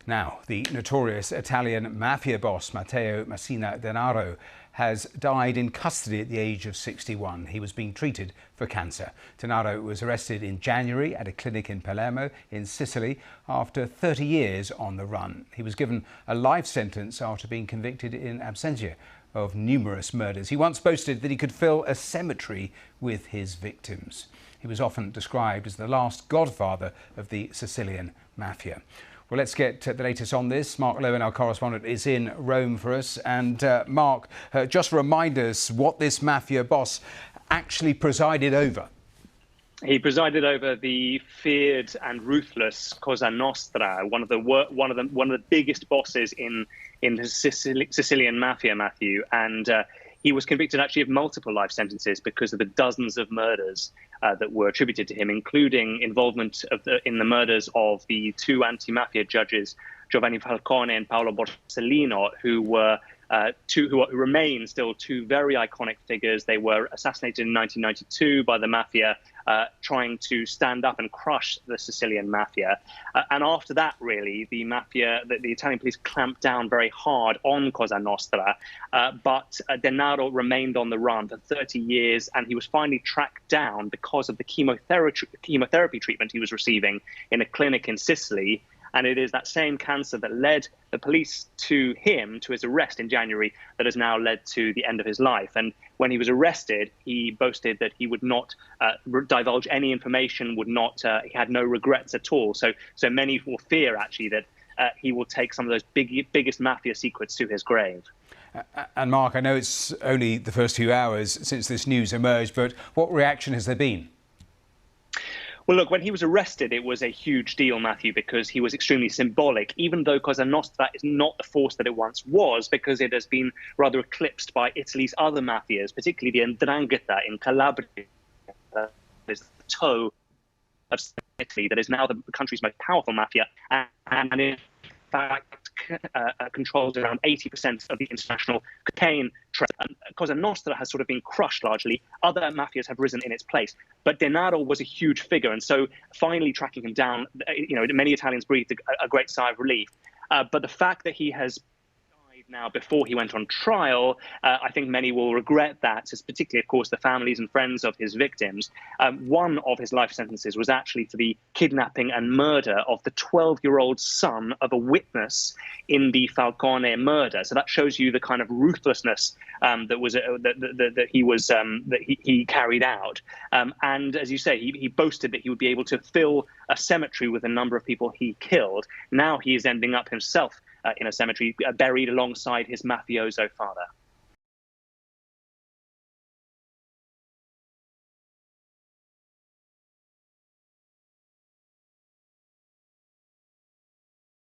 Now, the notorious Italian mafia boss Matteo Messina Denaro has died in custody at the age of 61. He was being treated for cancer. Denaro was arrested in January at a clinic in Palermo in Sicily after 30 years on the run. He was given a life sentence after being convicted in absentia of numerous murders. He once boasted that he could fill a cemetery with his victims. He was often described as the last godfather of the Sicilian mafia. Well, let's get the latest on this. Mark Lowen, our correspondent, is in Rome for us. And Mark, just remind us what this mafia boss actually presided over. He presided over the feared and ruthless Cosa Nostra, one of the biggest bosses in the Sicilian mafia, Matthew, and he was convicted actually of multiple life sentences because of the dozens of murders that were attributed to him, including involvement in the murders of the two anti-mafia judges, Giovanni Falcone and Paolo Borsellino, who remain still two very iconic figures. They were assassinated in 1992 by the mafia, trying to stand up and crush the Sicilian mafia. And after that, really, the Italian police clamped down very hard on Cosa Nostra. But Denaro remained on the run for 30 years, and he was finally tracked down because of the chemotherapy treatment he was receiving in a clinic in Sicily. And it is that same cancer that led the police to his arrest in January, that has now led to the end of his life. And when he was arrested, he boasted that he would not divulge any information, he had no regrets at all. So many will fear, actually, that he will take some of those biggest mafia secrets to his grave. And Mark, I know it's only the first few hours since this news emerged, but what reaction has there been? Well, look, when he was arrested, it was a huge deal, Matthew, because he was extremely symbolic, even though Cosa Nostra is not the force that it once was, because it has been rather eclipsed by Italy's other mafias, particularly the 'Ndrangheta in Calabria, that is the toe of Italy, that is now the country's most powerful mafia, and in fact controls around 80% of the international cocaine trade. Cosa Nostra has sort of been crushed largely. Other mafias have risen in its place. But Denaro was a huge figure. And so finally tracking him down, many Italians breathed a great sigh of relief. But the fact that he has now before he went on trial, I think many will regret that, as particularly, of course, the families and friends of his victims. One of his life sentences was actually for the kidnapping and murder of the 12-year-old son of a witness in the Falcone murder. So that shows you the kind of ruthlessness that he carried out. And as you say, he boasted that he would be able to fill a cemetery with the number of people he killed. Now he is ending up himself in a cemetery, buried alongside his mafioso father.